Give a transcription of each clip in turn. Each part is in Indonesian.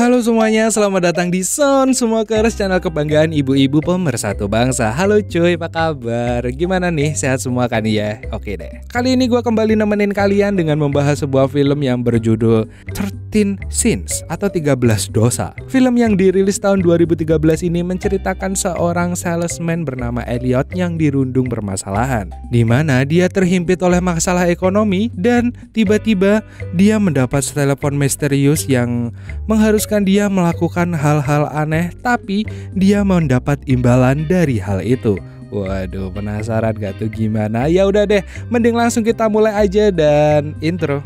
Halo semuanya, selamat datang di Sound Smokers, channel kebanggaan ibu-ibu pemersatu bangsa. Halo cuy, apa kabar? Gimana nih, sehat semua kan ya? Oke deh. Kali ini gue kembali nemenin kalian dengan membahas sebuah film yang berjudul 13 Sins atau 13 Dosa. Film yang dirilis tahun 2013 ini menceritakan seorang salesman bernama Elliot yang dirundung permasalahan, di mana dia terhimpit oleh masalah ekonomi dan tiba-tiba dia mendapat telepon misterius yang mengharuskan dia melakukan hal-hal aneh, tapi dia mendapat imbalan dari hal itu. Waduh, penasaran gak tuh gimana? Ya udah deh, mending langsung kita mulai aja dan intro.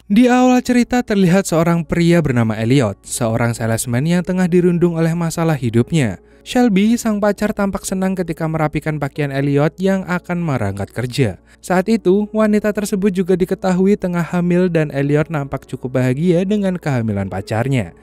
Di awal cerita terlihat seorang pria bernama Elliot, seorang salesman yang tengah dirundung oleh masalah hidupnya. Shelby, sang pacar, tampak senang ketika merapikan pakaian Elliot yang akan berangkat kerja. Saat itu, wanita tersebut juga diketahui tengah hamil dan Elliot nampak cukup bahagia dengan kehamilan pacarnya.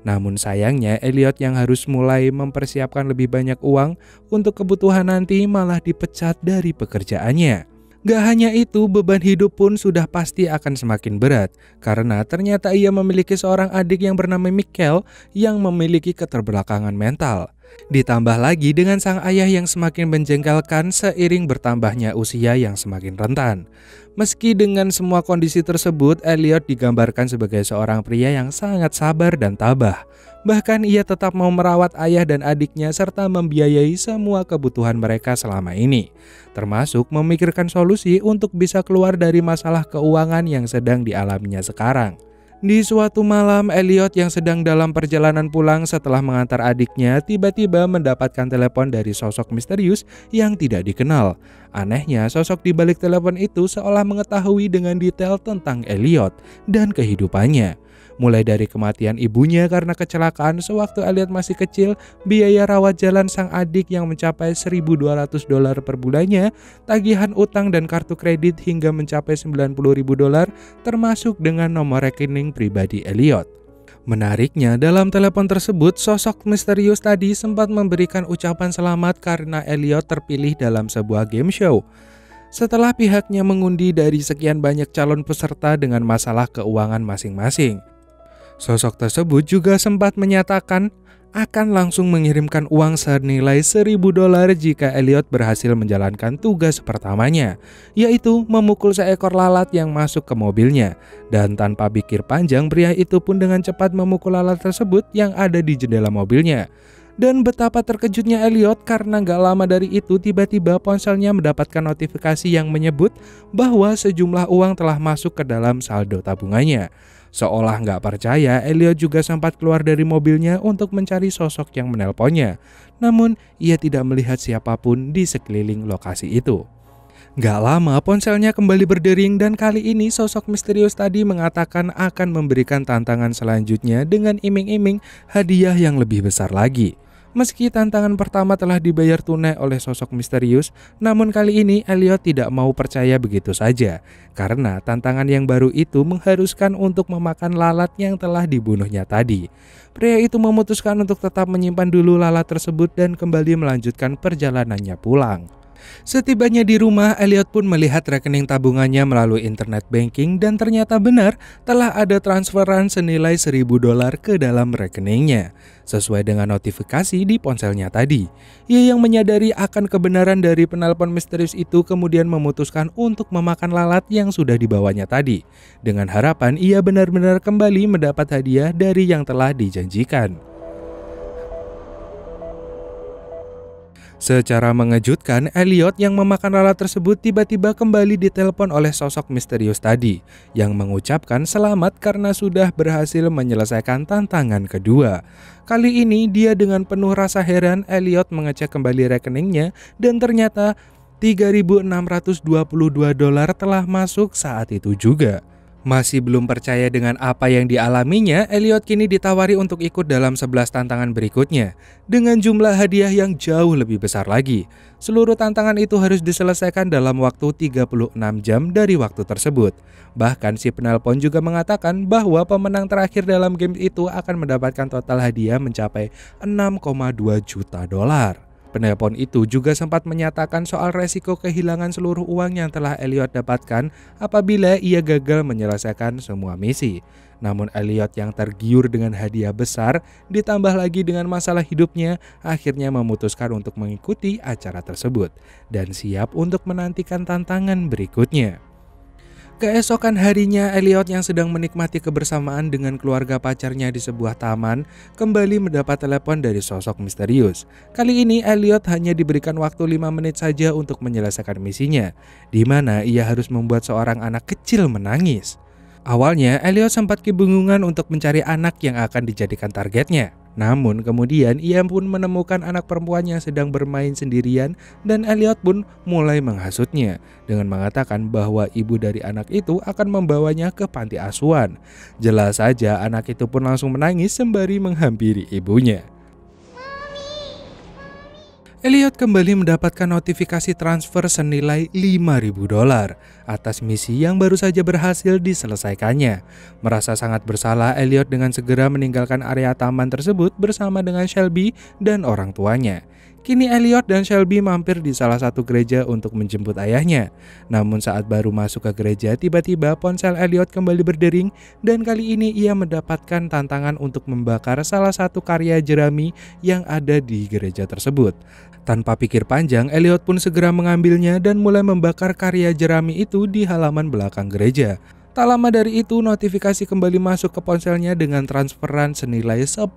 Namun sayangnya, Elliot yang harus mulai mempersiapkan lebih banyak uang untuk kebutuhan nanti malah dipecat dari pekerjaannya. Gak hanya itu, beban hidup pun sudah pasti akan semakin berat karena ternyata ia memiliki seorang adik yang bernama Michael yang memiliki keterbelakangan mental. Ditambah lagi dengan sang ayah yang semakin menjengkelkan seiring bertambahnya usia yang semakin rentan. Meski dengan semua kondisi tersebut, Elliot digambarkan sebagai seorang pria yang sangat sabar dan tabah. Bahkan ia tetap mau merawat ayah dan adiknya serta membiayai semua kebutuhan mereka selama ini, termasuk memikirkan solusi untuk bisa keluar dari masalah keuangan yang sedang dialaminya sekarang. Di suatu malam, Elliot yang sedang dalam perjalanan pulang setelah mengantar adiknya tiba-tiba mendapatkan telepon dari sosok misterius yang tidak dikenal. Anehnya, sosok di balik telepon itu seolah mengetahui dengan detail tentang Elliot dan kehidupannya. Mulai dari kematian ibunya karena kecelakaan sewaktu Elliot masih kecil, biaya rawat jalan sang adik yang mencapai $1.200 per bulannya, tagihan utang dan kartu kredit hingga mencapai $90.000 termasuk dengan nomor rekening pribadi Elliot. Menariknya, dalam telepon tersebut, sosok misterius tadi sempat memberikan ucapan selamat karena Elliot terpilih dalam sebuah game show. Setelah pihaknya mengundi dari sekian banyak calon peserta dengan masalah keuangan masing-masing. Sosok tersebut juga sempat menyatakan akan langsung mengirimkan uang senilai $1.000 jika Elliot berhasil menjalankan tugas pertamanya, yaitu memukul seekor lalat yang masuk ke mobilnya. Dan tanpa pikir panjang, pria itu pun dengan cepat memukul lalat tersebut yang ada di jendela mobilnya. Dan betapa terkejutnya Elliot karena gak lama dari itu tiba-tiba ponselnya mendapatkan notifikasi yang menyebut bahwa sejumlah uang telah masuk ke dalam saldo tabungannya. Seolah gak percaya, Elliot juga sempat keluar dari mobilnya untuk mencari sosok yang menelponnya. Namun, ia tidak melihat siapapun di sekeliling lokasi itu. Gak lama, ponselnya kembali berdering dan kali ini sosok misterius tadi mengatakan akan memberikan tantangan selanjutnya dengan iming-iming hadiah yang lebih besar lagi. Meski tantangan pertama telah dibayar tunai oleh sosok misterius, namun kali ini Elliot tidak mau percaya begitu saja, karena tantangan yang baru itu mengharuskan untuk memakan lalat yang telah dibunuhnya tadi. Pria itu memutuskan untuk tetap menyimpan dulu lalat tersebut dan kembali melanjutkan perjalanannya pulang. Setibanya di rumah, Elliot pun melihat rekening tabungannya melalui internet banking dan ternyata benar telah ada transferan senilai $1.000 ke dalam rekeningnya, sesuai dengan notifikasi di ponselnya tadi. Ia yang menyadari akan kebenaran dari penelpon misterius itu kemudian memutuskan untuk memakan lalat yang sudah dibawanya tadi, dengan harapan ia benar-benar kembali mendapat hadiah dari yang telah dijanjikan. Secara mengejutkan, Elliot yang memakan lalat tersebut tiba-tiba kembali ditelepon oleh sosok misterius tadi, yang mengucapkan selamat karena sudah berhasil menyelesaikan tantangan kedua. Kali ini dia dengan penuh rasa heran, Elliot mengecek kembali rekeningnya dan ternyata $3.622 telah masuk saat itu juga. Masih belum percaya dengan apa yang dialaminya, Elliot kini ditawari untuk ikut dalam 11 tantangan berikutnya dengan jumlah hadiah yang jauh lebih besar lagi. Seluruh tantangan itu harus diselesaikan dalam waktu 36 jam dari waktu tersebut. Bahkan si penelpon juga mengatakan bahwa pemenang terakhir dalam game itu akan mendapatkan total hadiah mencapai $6,2 juta. Penelpon itu juga sempat menyatakan soal resiko kehilangan seluruh uang yang telah Elliot dapatkan apabila ia gagal menyelesaikan semua misi. Namun Elliot yang tergiur dengan hadiah besar ditambah lagi dengan masalah hidupnya akhirnya memutuskan untuk mengikuti acara tersebut dan siap untuk menantikan tantangan berikutnya. Keesokan harinya, Elliot yang sedang menikmati kebersamaan dengan keluarga pacarnya di sebuah taman kembali mendapat telepon dari sosok misterius. Kali ini Elliot hanya diberikan waktu 5 menit saja untuk menyelesaikan misinya, di mana ia harus membuat seorang anak kecil menangis. Awalnya, Elliot sempat kebingungan untuk mencari anak yang akan dijadikan targetnya. Namun kemudian ia pun menemukan anak perempuan yang sedang bermain sendirian dan Elliot pun mulai menghasutnya dengan mengatakan bahwa ibu dari anak itu akan membawanya ke panti asuhan. Jelas saja anak itu pun langsung menangis sembari menghampiri ibunya. Elliot kembali mendapatkan notifikasi transfer senilai $5.000 atas misi yang baru saja berhasil diselesaikannya. Merasa sangat bersalah, Elliot dengan segera meninggalkan area taman tersebut bersama dengan Shelby dan orang tuanya. Kini Elliot dan Shelby mampir di salah satu gereja untuk menjemput ayahnya. Namun saat baru masuk ke gereja, tiba-tiba ponsel Elliot kembali berdering dan kali ini ia mendapatkan tantangan untuk membakar salah satu karya jerami yang ada di gereja tersebut. Tanpa pikir panjang, Elliot pun segera mengambilnya dan mulai membakar karya jerami itu di halaman belakang gereja. Tak lama dari itu, notifikasi kembali masuk ke ponselnya dengan transferan senilai $10.000.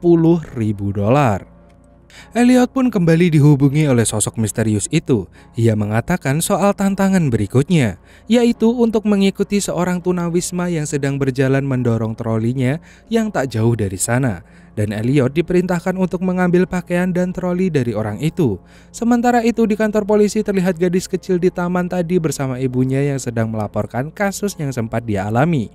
Elliot pun kembali dihubungi oleh sosok misterius itu. Ia mengatakan soal tantangan berikutnya, yaitu untuk mengikuti seorang tunawisma yang sedang berjalan mendorong trolinya yang tak jauh dari sana. Dan Elliot diperintahkan untuk mengambil pakaian dan troli dari orang itu. Sementara itu di kantor polisi terlihat gadis kecil di taman tadi bersama ibunya yang sedang melaporkan kasus yang sempat dia alami.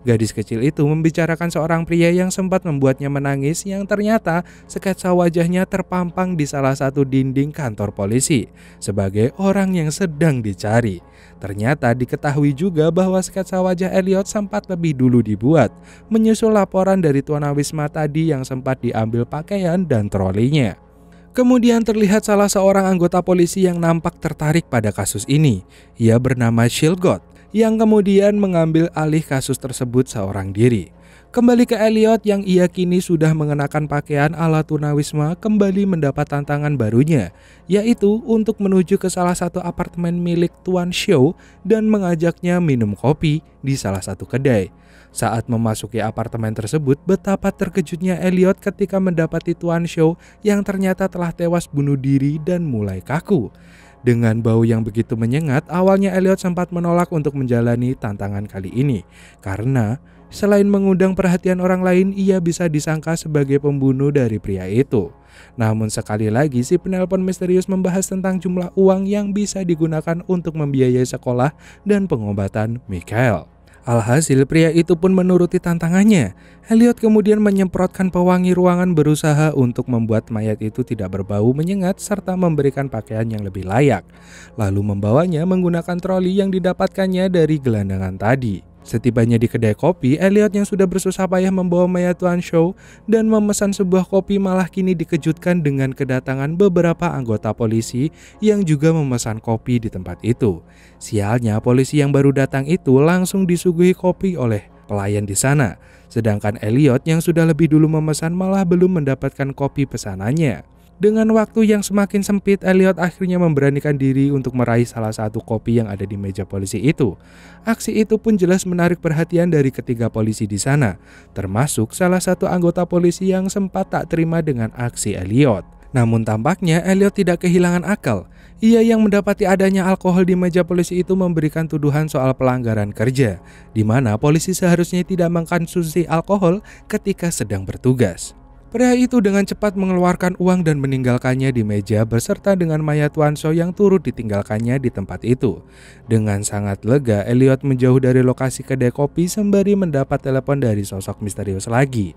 Gadis kecil itu membicarakan seorang pria yang sempat membuatnya menangis yang ternyata sketsa wajahnya terpampang di salah satu dinding kantor polisi sebagai orang yang sedang dicari. Ternyata diketahui juga bahwa sketsa wajah Elliot sempat lebih dulu dibuat, menyusul laporan dari tunawisma tadi yang sempat diambil pakaian dan trolinya. Kemudian terlihat salah seorang anggota polisi yang nampak tertarik pada kasus ini. Ia bernama Shilgot, yang kemudian mengambil alih kasus tersebut seorang diri. Kembali ke Elliot yang ia kini sudah mengenakan pakaian ala tunawisma kembali mendapat tantangan barunya, yaitu untuk menuju ke salah satu apartemen milik Tuan Show dan mengajaknya minum kopi di salah satu kedai. Saat memasuki apartemen tersebut, betapa terkejutnya Elliot ketika mendapati Tuan Show yang ternyata telah tewas bunuh diri dan mulai kaku. Dengan bau yang begitu menyengat, awalnya Elliot sempat menolak untuk menjalani tantangan kali ini karena selain mengundang perhatian orang lain, ia bisa disangka sebagai pembunuh dari pria itu. Namun sekali lagi si penelpon misterius membahas tentang jumlah uang yang bisa digunakan untuk membiayai sekolah dan pengobatan Michael. Alhasil pria itu pun menuruti tantangannya. Elliot kemudian menyemprotkan pewangi ruangan berusaha untuk membuat mayat itu tidak berbau menyengat serta memberikan pakaian yang lebih layak. Lalu membawanya menggunakan troli yang didapatkannya dari gelandangan tadi. Setibanya di kedai kopi, Elliot yang sudah bersusah payah membawa mayat Tuan Show dan memesan sebuah kopi malah kini dikejutkan dengan kedatangan beberapa anggota polisi yang juga memesan kopi di tempat itu. Sialnya, polisi yang baru datang itu langsung disuguhi kopi oleh pelayan di sana, sedangkan Elliot yang sudah lebih dulu memesan malah belum mendapatkan kopi pesanannya. Dengan waktu yang semakin sempit, Elliot akhirnya memberanikan diri untuk meraih salah satu kopi yang ada di meja polisi itu. Aksi itu pun jelas menarik perhatian dari ketiga polisi di sana, termasuk salah satu anggota polisi yang sempat tak terima dengan aksi Elliot. Namun tampaknya Elliot tidak kehilangan akal. Ia yang mendapati adanya alkohol di meja polisi itu memberikan tuduhan soal pelanggaran kerja, di mana polisi seharusnya tidak mengkonsumsi alkohol ketika sedang bertugas. Pria itu dengan cepat mengeluarkan uang dan meninggalkannya di meja beserta dengan mayat Tuan Show yang turut ditinggalkannya di tempat itu. Dengan sangat lega, Elliot menjauh dari lokasi kedai kopi sembari mendapat telepon dari sosok misterius lagi.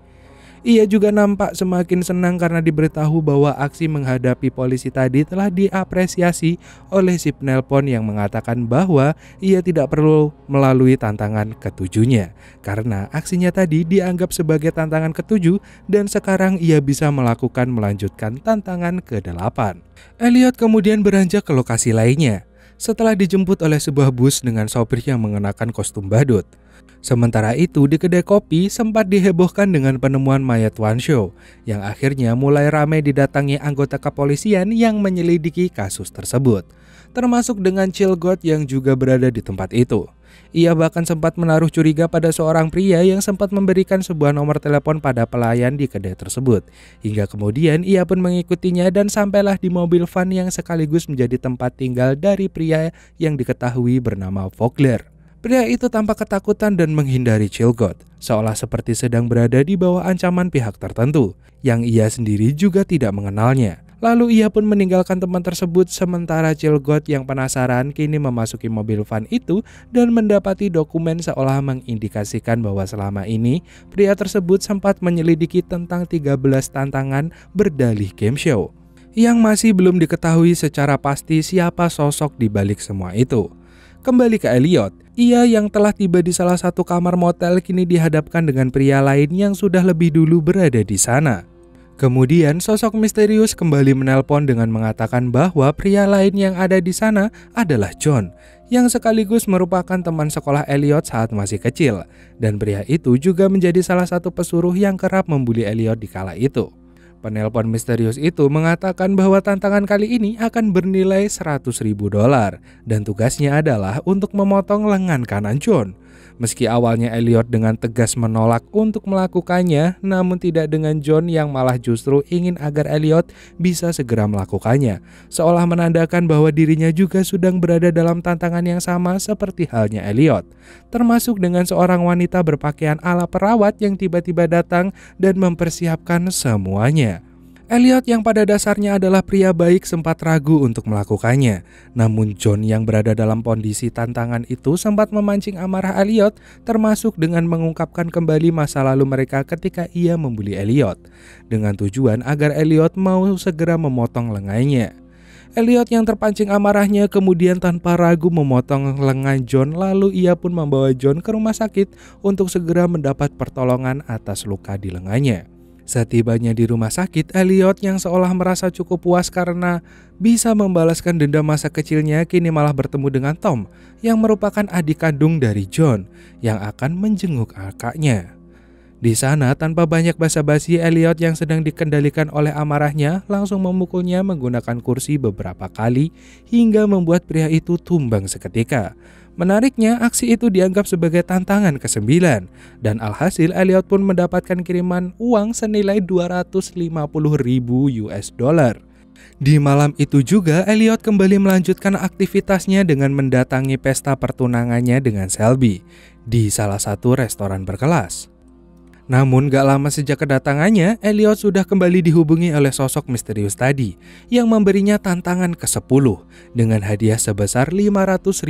Ia juga nampak semakin senang karena diberitahu bahwa aksi menghadapi polisi tadi telah diapresiasi oleh si penelpon yang mengatakan bahwa ia tidak perlu melalui tantangan ketujuhnya karena aksinya tadi dianggap sebagai tantangan ketujuh dan sekarang ia bisa melanjutkan tantangan ke-8. Elliot kemudian beranjak ke lokasi lainnya setelah dijemput oleh sebuah bus dengan sopir yang mengenakan kostum badut. Sementara itu di kedai kopi sempat dihebohkan dengan penemuan mayat Wansho yang akhirnya mulai ramai didatangi anggota kepolisian yang menyelidiki kasus tersebut, termasuk dengan Chilgot yang juga berada di tempat itu. Ia bahkan sempat menaruh curiga pada seorang pria yang sempat memberikan sebuah nomor telepon pada pelayan di kedai tersebut. Hingga kemudian ia pun mengikutinya dan sampailah di mobil van yang sekaligus menjadi tempat tinggal dari pria yang diketahui bernama Vogler. Pria itu tampak ketakutan dan menghindari Chilgot, seolah seperti sedang berada di bawah ancaman pihak tertentu, yang ia sendiri juga tidak mengenalnya. Lalu ia pun meninggalkan teman tersebut sementara Chilgot yang penasaran kini memasuki mobil van itu dan mendapati dokumen seolah mengindikasikan bahwa selama ini pria tersebut sempat menyelidiki tentang 13 tantangan berdalih game show, yang masih belum diketahui secara pasti siapa sosok di balik semua itu. Kembali ke Elliot, ia yang telah tiba di salah satu kamar motel kini dihadapkan dengan pria lain yang sudah lebih dulu berada di sana. Kemudian sosok misterius kembali menelpon dengan mengatakan bahwa pria lain yang ada di sana adalah John, yang sekaligus merupakan teman sekolah Elliot saat masih kecil, dan pria itu juga menjadi salah satu pesuruh yang kerap membuli Elliot di kala itu. Penelpon misterius itu mengatakan bahwa tantangan kali ini akan bernilai $100.000 dan tugasnya adalah untuk memotong lengan kanan John. Meski awalnya Elliot dengan tegas menolak untuk melakukannya, namun tidak dengan John yang malah justru ingin agar Elliot bisa segera melakukannya, seolah menandakan bahwa dirinya juga sedang berada dalam tantangan yang sama seperti halnya Elliot, termasuk dengan seorang wanita berpakaian ala perawat yang tiba-tiba datang dan mempersiapkan semuanya. Elliot yang pada dasarnya adalah pria baik sempat ragu untuk melakukannya. Namun John yang berada dalam kondisi tantangan itu sempat memancing amarah Elliot, termasuk dengan mengungkapkan kembali masa lalu mereka ketika ia membuli Elliot, dengan tujuan agar Elliot mau segera memotong lengannya. Elliot yang terpancing amarahnya kemudian tanpa ragu memotong lengan John, lalu ia pun membawa John ke rumah sakit untuk segera mendapat pertolongan atas luka di lengannya. Setibanya di rumah sakit, Elliot yang seolah merasa cukup puas karena bisa membalaskan dendam masa kecilnya kini malah bertemu dengan Tom yang merupakan adik kandung dari John yang akan menjenguk kakaknya. Di sana tanpa banyak basa-basi, Elliot yang sedang dikendalikan oleh amarahnya langsung memukulnya menggunakan kursi beberapa kali hingga membuat pria itu tumbang seketika. Menariknya, aksi itu dianggap sebagai tantangan ke-9 dan alhasil Elliot pun mendapatkan kiriman uang senilai $250.000. Di malam itu juga Elliot kembali melanjutkan aktivitasnya dengan mendatangi pesta pertunangannya dengan Shelby di salah satu restoran berkelas. Namun gak lama sejak kedatangannya, Elliot sudah kembali dihubungi oleh sosok misterius tadi yang memberinya tantangan ke-10 dengan hadiah sebesar $500.000,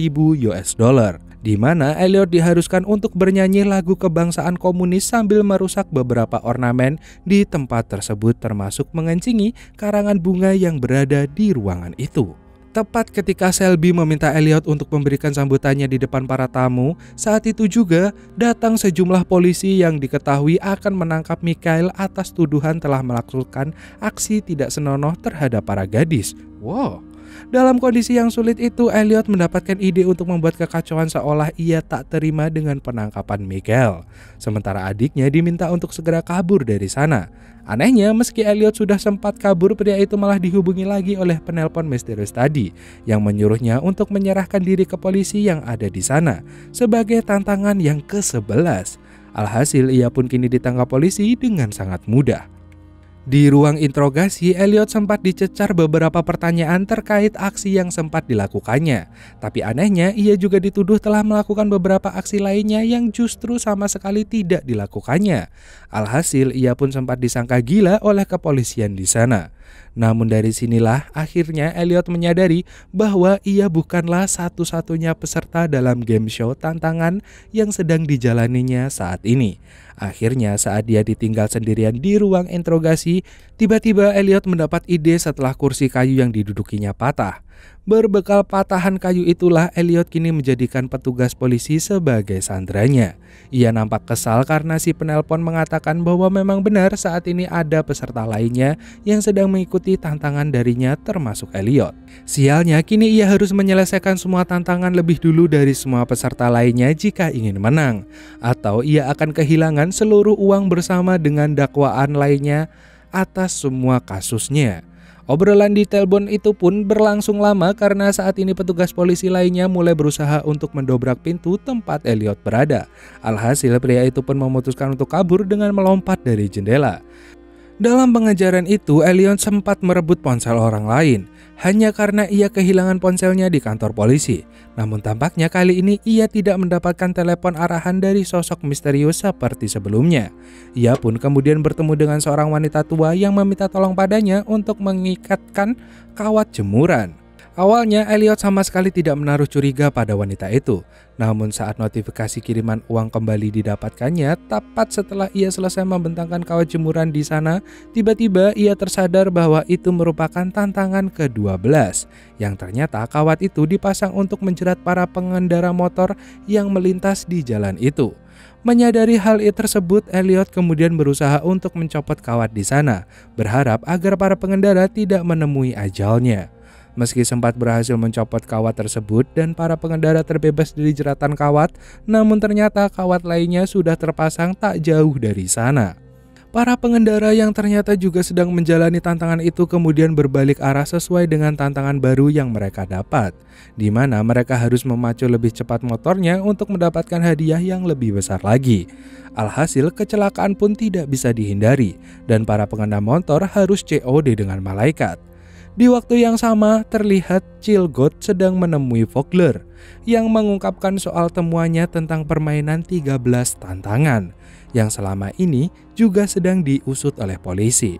di mana Elliot diharuskan untuk bernyanyi lagu kebangsaan komunis sambil merusak beberapa ornamen di tempat tersebut, termasuk mengencingi karangan bunga yang berada di ruangan itu. Tepat ketika Shelby meminta Elliot untuk memberikan sambutannya di depan para tamu, saat itu juga datang sejumlah polisi yang diketahui akan menangkap Mikhail atas tuduhan telah melakukan aksi tidak senonoh terhadap para gadis. Wow. Dalam kondisi yang sulit itu, Elliot mendapatkan ide untuk membuat kekacauan seolah ia tak terima dengan penangkapan Mikhail. Sementara adiknya diminta untuk segera kabur dari sana. Anehnya, meski Elliot sudah sempat kabur, pria itu malah dihubungi lagi oleh penelpon misterius tadi yang menyuruhnya untuk menyerahkan diri ke polisi yang ada di sana sebagai tantangan yang ke-11. Alhasil ia pun kini ditangkap polisi dengan sangat mudah. Di ruang interogasi, Elliot sempat dicecar beberapa pertanyaan terkait aksi yang sempat dilakukannya. Tapi anehnya, ia juga dituduh telah melakukan beberapa aksi lainnya yang justru sama sekali tidak dilakukannya. Alhasil, ia pun sempat disangka gila oleh kepolisian di sana. Namun dari sinilah akhirnya Elliot menyadari bahwa ia bukanlah satu-satunya peserta dalam game show tantangan yang sedang dijalaninya saat ini. Akhirnya saat dia ditinggal sendirian di ruang interogasi, tiba-tiba Elliot mendapat ide setelah kursi kayu yang didudukinya patah. Berbekal patahan kayu itulah Elliot kini menjadikan petugas polisi sebagai sandranya. Ia nampak kesal karena si penelpon mengatakan bahwa memang benar saat ini ada peserta lainnya yang sedang mengikuti tantangan darinya termasuk Elliot. Sialnya kini ia harus menyelesaikan semua tantangan lebih dulu dari semua peserta lainnya jika ingin menang. Atau ia akan kehilangan seluruh uang bersama dengan dakwaan lainnya atas semua kasusnya. Obrolan di telepon itu pun berlangsung lama karena saat ini petugas polisi lainnya mulai berusaha untuk mendobrak pintu tempat Elliot berada. Alhasil pria itu pun memutuskan untuk kabur dengan melompat dari jendela. Dalam pengejaran itu, Elliot sempat merebut ponsel orang lain hanya karena ia kehilangan ponselnya di kantor polisi. Namun tampaknya kali ini ia tidak mendapatkan telepon arahan dari sosok misterius seperti sebelumnya. Ia pun kemudian bertemu dengan seorang wanita tua yang meminta tolong padanya untuk mengikatkan kawat jemuran. Awalnya Elliot sama sekali tidak menaruh curiga pada wanita itu. Namun saat notifikasi kiriman uang kembali didapatkannya, tepat setelah ia selesai membentangkan kawat jemuran di sana, tiba-tiba ia tersadar bahwa itu merupakan tantangan ke-12. Yang ternyata kawat itu dipasang untuk menjerat para pengendara motor yang melintas di jalan itu. Menyadari hal tersebut, Elliot kemudian berusaha untuk mencopot kawat di sana, berharap agar para pengendara tidak menemui ajalnya. Meski sempat berhasil mencopot kawat tersebut dan para pengendara terbebas dari jeratan kawat, namun ternyata kawat lainnya sudah terpasang tak jauh dari sana. Para pengendara yang ternyata juga sedang menjalani tantangan itu kemudian berbalik arah sesuai dengan tantangan baru yang mereka dapat, di mana mereka harus memacu lebih cepat motornya untuk mendapatkan hadiah yang lebih besar lagi. Alhasil kecelakaan pun tidak bisa dihindari dan para pengendara motor harus COD dengan malaikat. Di waktu yang sama, terlihat Chilgot sedang menemui Vogler yang mengungkapkan soal temuannya tentang permainan 13 tantangan yang selama ini juga sedang diusut oleh polisi.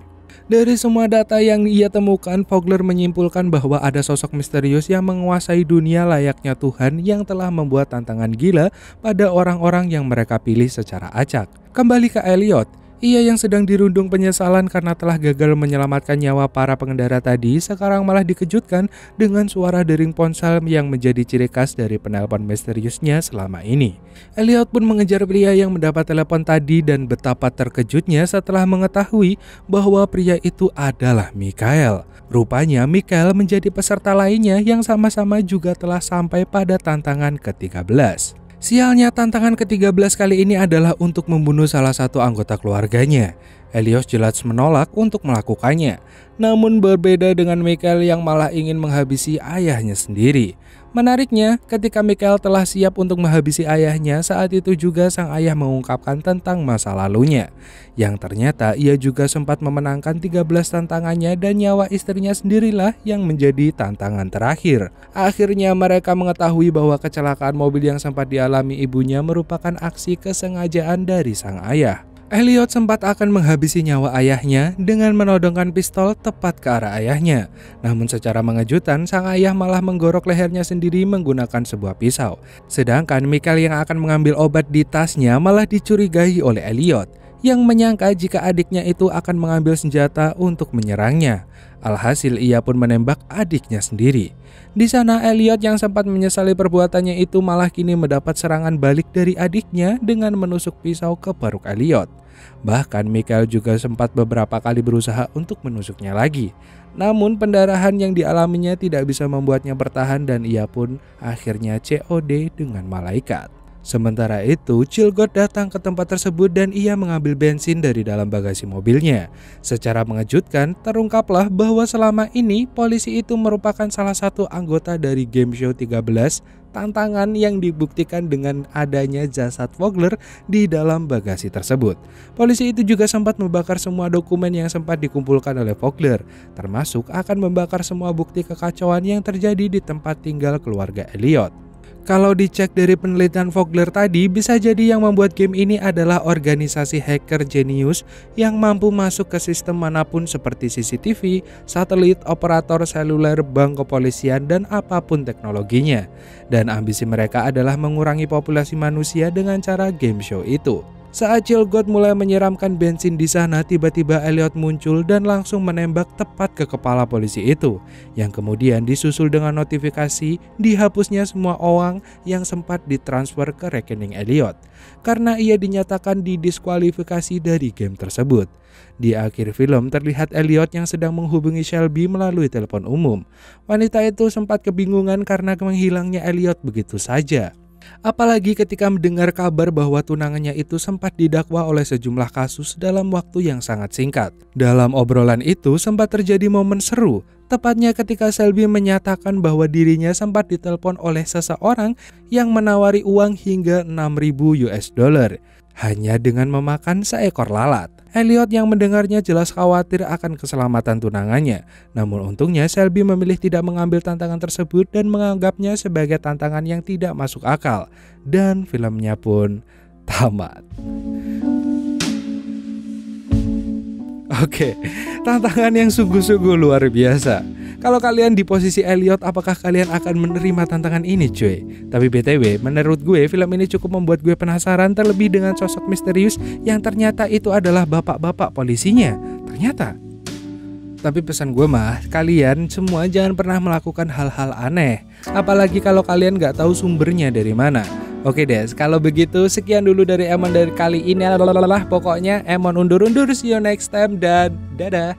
Dari semua data yang ia temukan, Vogler menyimpulkan bahwa ada sosok misterius yang menguasai dunia layaknya Tuhan yang telah membuat tantangan gila pada orang-orang yang mereka pilih secara acak. Kembali ke Elliot. Ia yang sedang dirundung penyesalan karena telah gagal menyelamatkan nyawa para pengendara tadi sekarang malah dikejutkan dengan suara dering ponsel yang menjadi ciri khas dari penelpon misteriusnya selama ini. Elliot pun mengejar pria yang mendapat telepon tadi dan betapa terkejutnya setelah mengetahui bahwa pria itu adalah Michael. Rupanya Michael menjadi peserta lainnya yang sama-sama juga telah sampai pada tantangan ke-13. Sialnya tantangan ke-13 kali ini adalah untuk membunuh salah satu anggota keluarganya. Elliot jelas menolak untuk melakukannya. Namun berbeda dengan Michael yang malah ingin menghabisi ayahnya sendiri. Menariknya, ketika Michael telah siap untuk menghabisi ayahnya, saat itu juga sang ayah mengungkapkan tentang masa lalunya. Yang ternyata ia juga sempat memenangkan 13 tantangannya dan nyawa istrinya sendirilah yang menjadi tantangan terakhir. Akhirnya mereka mengetahui bahwa kecelakaan mobil yang sempat dialami ibunya merupakan aksi kesengajaan dari sang ayah. Elliot sempat akan menghabisi nyawa ayahnya dengan menodongkan pistol tepat ke arah ayahnya. Namun secara mengejutkan, sang ayah malah menggorok lehernya sendiri menggunakan sebuah pisau. Sedangkan Michael yang akan mengambil obat di tasnya malah dicurigai oleh Elliot, yang menyangka jika adiknya itu akan mengambil senjata untuk menyerangnya. Alhasil ia pun menembak adiknya sendiri. Di sana Elliot yang sempat menyesali perbuatannya itu malah kini mendapat serangan balik dari adiknya dengan menusuk pisau ke perut Elliot. Bahkan Michael juga sempat beberapa kali berusaha untuk menusuknya lagi. Namun pendarahan yang dialaminya tidak bisa membuatnya bertahan dan ia pun akhirnya COD dengan malaikat. Sementara itu, Chilgot datang ke tempat tersebut dan ia mengambil bensin dari dalam bagasi mobilnya. Secara mengejutkan, terungkaplah bahwa selama ini polisi itu merupakan salah satu anggota dari game show 13 tantangan yang dibuktikan dengan adanya jasad Vogler di dalam bagasi tersebut. Polisi itu juga sempat membakar semua dokumen yang sempat dikumpulkan oleh Vogler, termasuk akan membakar semua bukti kekacauan yang terjadi di tempat tinggal keluarga Elliot. Kalau dicek dari penelitian Vogler tadi, bisa jadi yang membuat game ini adalah organisasi hacker jenius yang mampu masuk ke sistem manapun seperti CCTV, satelit, operator seluler, bank, kepolisian, dan apapun teknologinya. Dan ambisi mereka adalah mengurangi populasi manusia dengan cara game show itu. Saat Chilgot mulai menyiramkan bensin di sana, tiba-tiba Elliot muncul dan langsung menembak tepat ke kepala polisi itu, yang kemudian disusul dengan notifikasi dihapusnya semua uang yang sempat ditransfer ke rekening Elliot, karena ia dinyatakan didiskualifikasi dari game tersebut. Di akhir film terlihat Elliot yang sedang menghubungi Shelby melalui telepon umum. Wanita itu sempat kebingungan karena menghilangnya Elliot begitu saja. Apalagi ketika mendengar kabar bahwa tunangannya itu sempat didakwa oleh sejumlah kasus dalam waktu yang sangat singkat. Dalam obrolan itu sempat terjadi momen seru, tepatnya ketika Shelby menyatakan bahwa dirinya sempat ditelepon oleh seseorang yang menawari uang hingga 6.000 US dollar hanya dengan memakan seekor lalat. Elliot yang mendengarnya jelas khawatir akan keselamatan tunangannya. Namun untungnya Shelby memilih tidak mengambil tantangan tersebut dan menganggapnya sebagai tantangan yang tidak masuk akal. Dan filmnya pun tamat. Oke, tantangan yang sungguh-sungguh luar biasa. Kalau kalian di posisi Elliot, apakah kalian akan menerima tantangan ini cuy? Tapi BTW, menurut gue film ini cukup membuat gue penasaran, terlebih dengan sosok misterius yang ternyata itu adalah bapak-bapak polisinya. Ternyata. Tapi pesan gue mah, kalian semua jangan pernah melakukan hal-hal aneh. Apalagi kalau kalian gak tahu sumbernya dari mana. Oke deh, kalau begitu sekian dulu dari Emon dari kali ini. Pokoknya Emon undur-undur, see you next time dan dadah.